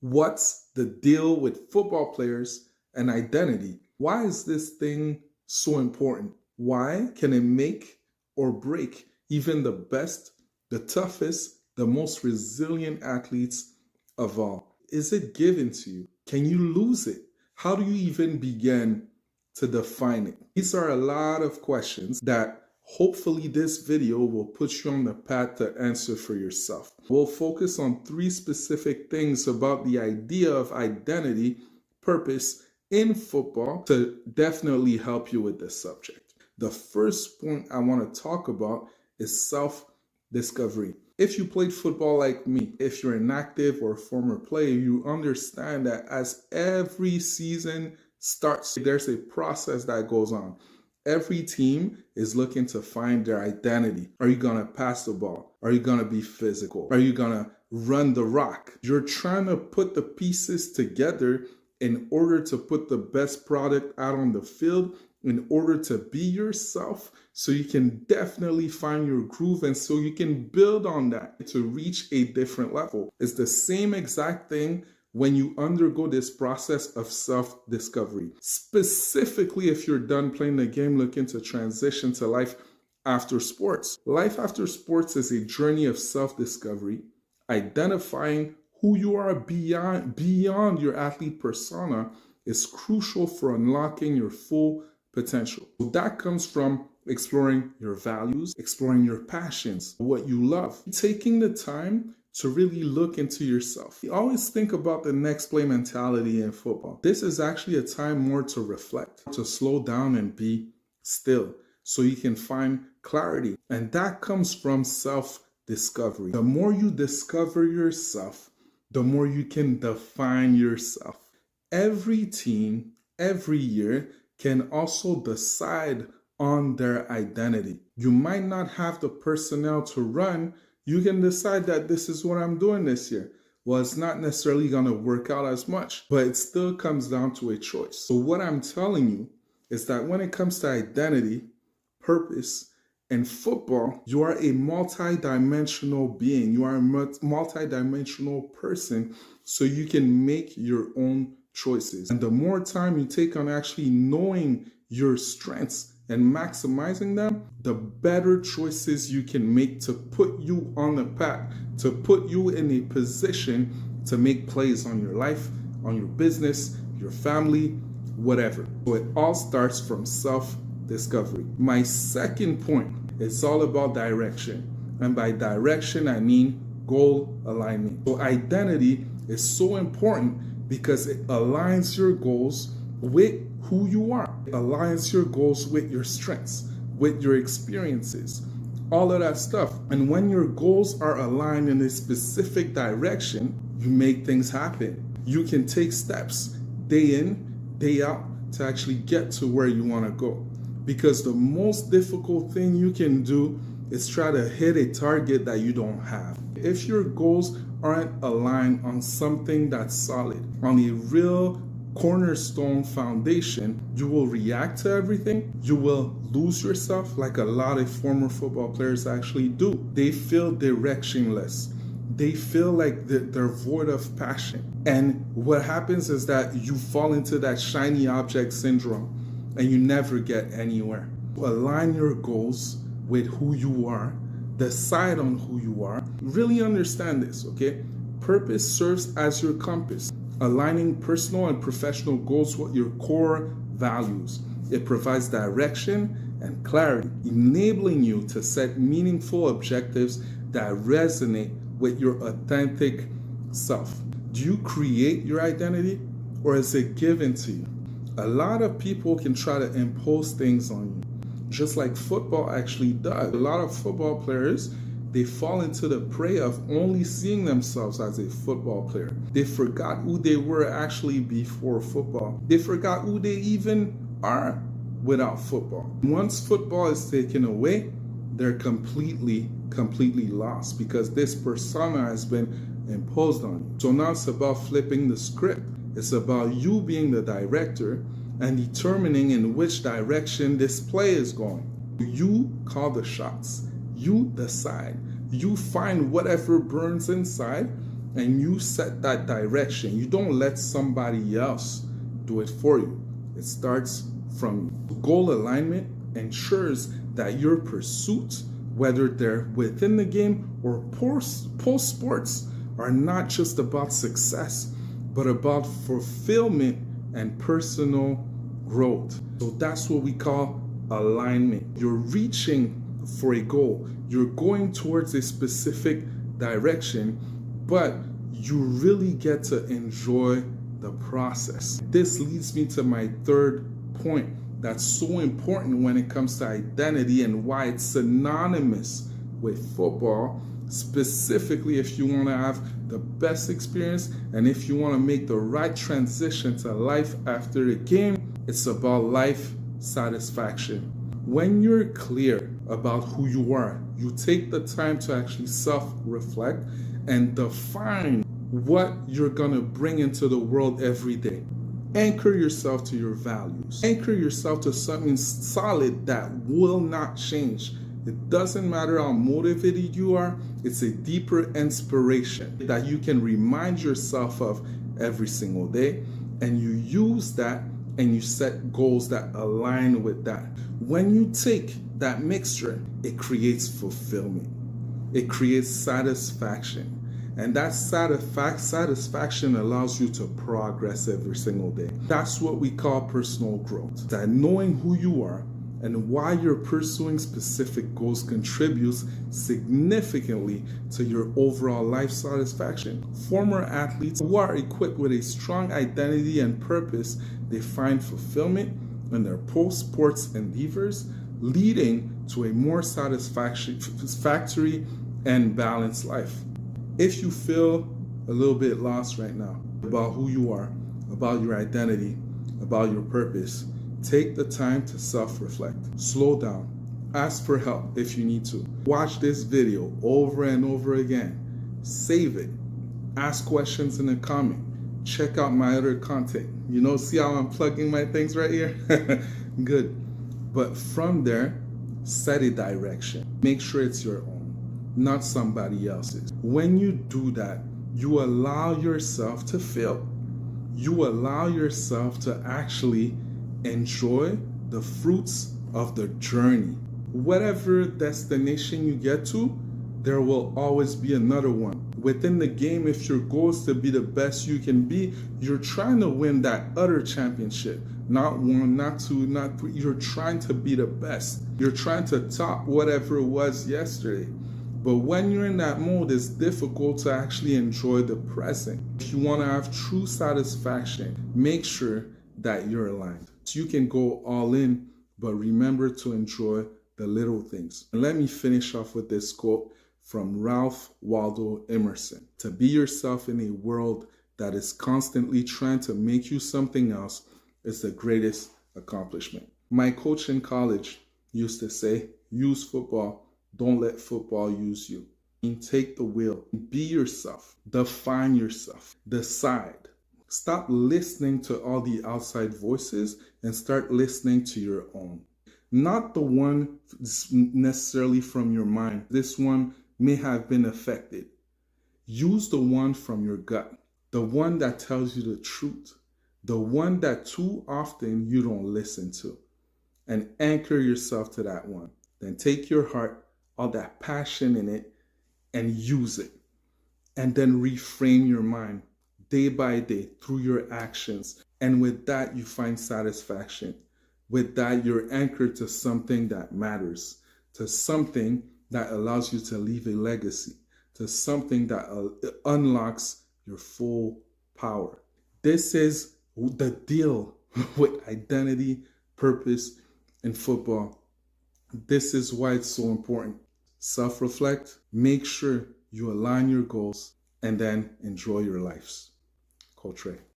What's the deal with football players and identity? Why is this thing so important? Why can it make or break even the best, the toughest, the most resilient athletes of all? Is it given to you? Can you lose it? How do you even begin to define it? These are a lot of questions that hopefully this video will put you on the path to answer for yourself. We'll focus on 3 specific things about the idea of identity, purpose in football to definitely help you with this subject. The first point I want to talk about is self-discovery. If you played football like me, if you're an active or former player, you understand that as every season starts, there's a process that goes on. Every team is looking to find their identity. Are you going to pass the ball? Are you going to be physical? Are you going to run the rock? You're trying to put the pieces together in order to put the best product out on the field, in order to be yourself, so you can definitely find your groove and so you can build on that to reach a different level. It's the same exact thing when you undergo this process of self-discovery. Specifically, if you're done playing the game, looking to transition to life after sports. Life after sports is a journey of self-discovery, identifying who you are beyond your athlete persona is crucial for unlocking your full potential. That comes from exploring your values, exploring your passions, what you love, taking the time to really look into yourself. You always think about the next play mentality in football. This is actually a time more to reflect, to slow down and be still so you can find clarity. And that comes from self-discovery. The more you discover yourself, the more you can define yourself. Every team, every year, can also decide on their identity. You might not have the personnel to run. You can decide that this is what I'm doing this year. Well, it's not necessarily going to work out as much, but it still comes down to a choice. So what I'm telling you is that when it comes to identity, purpose, and football, you are a multi-dimensional being. You are a multi-dimensional person, so you can make your own choices. And the more time you take on actually knowing your strengths and maximizing them, the better choices you can make to put you on the path, to put you in a position to make plays on your life, on your business, your family, whatever. So it all starts from self-discovery. My second point is all about direction. And by direction, I mean goal alignment. So identity is so important because it aligns your goals with who you are. It aligns your goals with your strengths, with your experiences, all of that stuff. And when your goals are aligned in a specific direction, you make things happen. You can take steps day in, day out to actually get to where you want to go. Because the most difficult thing you can do is try to hit a target that you don't have. If your goals aren't aligned on something that's solid, on a real cornerstone foundation, you will react to everything. You will lose yourself like a lot of former football players actually do. They feel directionless. They feel like they're void of passion. And what happens is that you fall into that shiny object syndrome and you never get anywhere. Align your goals with who you are. Decide on who you are. Really understand this, okay? Purpose serves as your compass, aligning personal and professional goals with your core values. It provides direction and clarity, enabling you to set meaningful objectives that resonate with your authentic self. Do you create your identity, or is it given to you? A lot of people can try to impose things on you, just like football actually does. A lot of football players, they fall into the prey of only seeing themselves as a football player. They forgot who they were actually before football. They forgot who they even are without football. Once football is taken away, they're completely lost because this persona has been imposed on you. So now it's about flipping the script. It's about you being the director and determining in which direction this play is going. You call the shots. You decide. You find whatever burns inside and you set that direction. You don't let somebody else do it for you. It starts from you. Goal alignment ensures that your pursuits, whether they're within the game or post sports, are not just about success, but about fulfillment and personal growth. So that's what we call alignment. You're reaching for a goal. You're going towards a specific direction, but you really get to enjoy the process. This leads me to my third point that's so important when it comes to identity and why it's synonymous with football, specifically if you want to have the best experience and if you want to make the right transition to life after the game. It's about life satisfaction. When you're clear about who you are, you take the time to actually self-reflect and define what you're gonna bring into the world every day. Anchor yourself to your values. Anchor yourself to something solid that will not change. It doesn't matter how motivated you are, it's a deeper inspiration that you can remind yourself of every single day, and you use that and you set goals that align with that. When you take that mixture, it creates fulfillment. It creates satisfaction. And that satisfaction allows you to progress every single day. That's what we call personal growth. That knowing who you are and why you're pursuing specific goals contributes significantly to your overall life satisfaction. Former athletes who are equipped with a strong identity and purpose, they find fulfillment in their post-sports endeavors, leading to a more satisfactory and balanced life. If you feel a little bit lost right now about who you are, about your identity, about your purpose, take the time to self-reflect. Slow down. Ask for help if you need to. Watch this video over and over again. Save it. Ask questions in the comment. Check out my other content. You know, see how I'm plugging my things right here? Good. But from there, set a direction. Make sure it's your own, not somebody else's. When you do that, you allow yourself to feel. You allow yourself to actually enjoy the fruits of the journey. Whatever destination you get to, there will always be another one. Within the game, if your goal is to be the best you can be, you're trying to win that other championship. Not one, not two, not three. You're trying to be the best. You're trying to top whatever it was yesterday. But when you're in that mode, it's difficult to actually enjoy the present. If you want to have true satisfaction, make sure that you're aligned. So you can go all in, but remember to enjoy the little things. And let me finish off with this quote from Ralph Waldo Emerson. To be yourself in a world that is constantly trying to make you something else is the greatest accomplishment. My coach in college used to say, use football, don't let football use you. And take the wheel, be yourself, define yourself, decide. Stop listening to all the outside voices and start listening to your own. Not the one necessarily from your mind. This one may have been affected. Use the one from your gut, the one that tells you the truth, the one that too often you don't listen to, and anchor yourself to that one. Then take your heart, all that passion in it, and use it. And then reframe your mind day by day through your actions. And with that, you find satisfaction. With that, you're anchored to something that matters, to something that allows you to leave a legacy, to something that unlocks your full power. This is the deal with identity, purpose, and football. This is why it's so important. Self-reflect, make sure you align your goals, and then enjoy your lives. Coach Ray.